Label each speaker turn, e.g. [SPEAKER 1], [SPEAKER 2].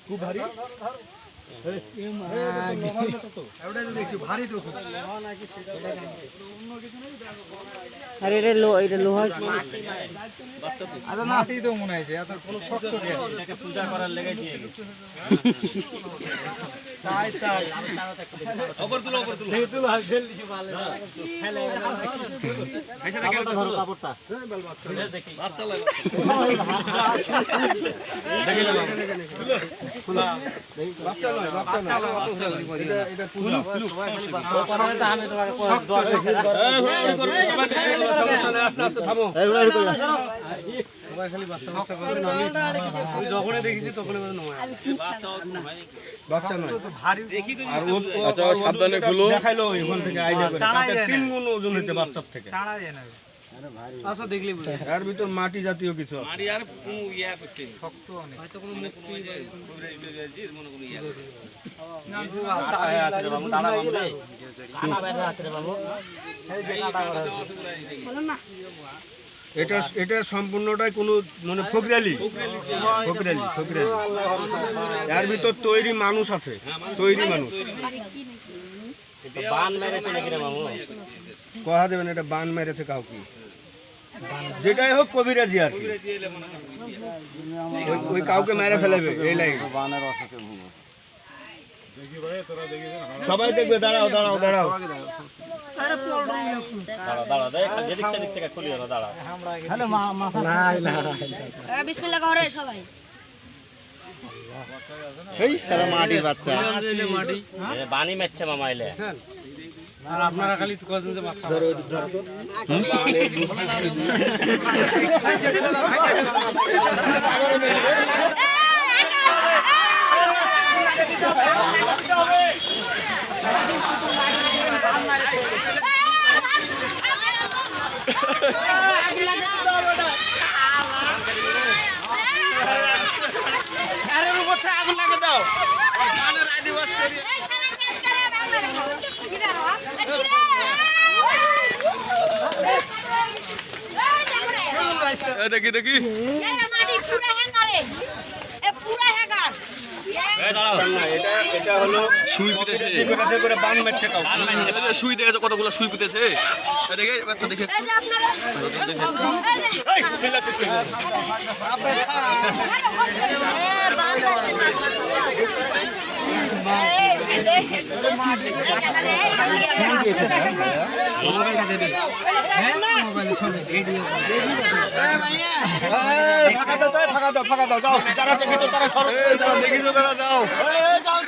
[SPEAKER 1] খুব ভারী
[SPEAKER 2] আর এটা লোহার
[SPEAKER 1] মাটি তো মনে হয়েছে এত কোনো শক্ত
[SPEAKER 3] পূজা করার লেগে দিয়ে
[SPEAKER 1] তাই তাই
[SPEAKER 3] ওপর তুলো
[SPEAKER 1] কাপড়টা
[SPEAKER 3] দেখি বাচ্চা লাগে
[SPEAKER 1] বাচ্চা নয় এটা পুরো
[SPEAKER 2] আমি তোমাকে
[SPEAKER 3] আস্তে থামো
[SPEAKER 1] সবাই খালি বাচ্চা বাচ্চা করে যখনই দেখেছি তখনই বাচ্চা নয় ভারী দেখি তো
[SPEAKER 3] আচ্ছা সাবধানে খুলো
[SPEAKER 1] দেখাইলো ওখান থেকে আইডিয়া করে তাতে 3 গুণ ওজন হচ্ছে বাচ্চার থেকে
[SPEAKER 4] ছাড়া যায় না আচ্ছা দেখলি বুঝে
[SPEAKER 1] এর ভিতর মাটি জাতীয় কিছু আছে
[SPEAKER 3] মারি আর কোনো ইয়া করছে
[SPEAKER 4] শক্ত অনেক
[SPEAKER 3] হয়তো কোনো মুক্তি যায় মনে কোনো ইয়া
[SPEAKER 4] না
[SPEAKER 2] দাঁড়া বাবু রে কাটা বের আছে রে বাবু
[SPEAKER 1] এটা সম্পূর্ণটাই কোনো মানে ফকরালি এর ভিতর তৈরি মানুষ আছে তৈরি মানুষ
[SPEAKER 2] বান মেরেছে নাকি রে বাবু
[SPEAKER 1] কয়া যাবে না এটা বান মেরেছে কাউকে যেটাই হোক কবিরাজি আর কি ওই কাউকে মেরে ফেলাবে এই লাইন সবাই দেখবে দাঁড়াও
[SPEAKER 2] দাঁড়া যেদিক সেদিক থেকে খুলিও না দাঁড়া
[SPEAKER 5] বিসমিল্লাহ করে সবাই
[SPEAKER 1] এই সারা মাটির বাচ্চা
[SPEAKER 2] বানি মেচ্ছে মামা এলে
[SPEAKER 4] আর আপনারা খালি কজন যে বাচ্চা
[SPEAKER 3] আগুন লাগে দাও কানের আদিবাস করি দেখি দেখি
[SPEAKER 1] এটা হলো
[SPEAKER 3] সুই পিতেছে
[SPEAKER 1] করে বান মেরছে কাউ
[SPEAKER 3] সুই দেখেছে কতগুলো সুই পিতেছে দেখে বাচ্চা দেখে
[SPEAKER 1] এই চিল্লাচ্ছিস কেন ফাঁকা দাও যাও যারা দেখিছো তারা সরো
[SPEAKER 3] যারা দেখিছো তারা যাও
[SPEAKER 1] যাও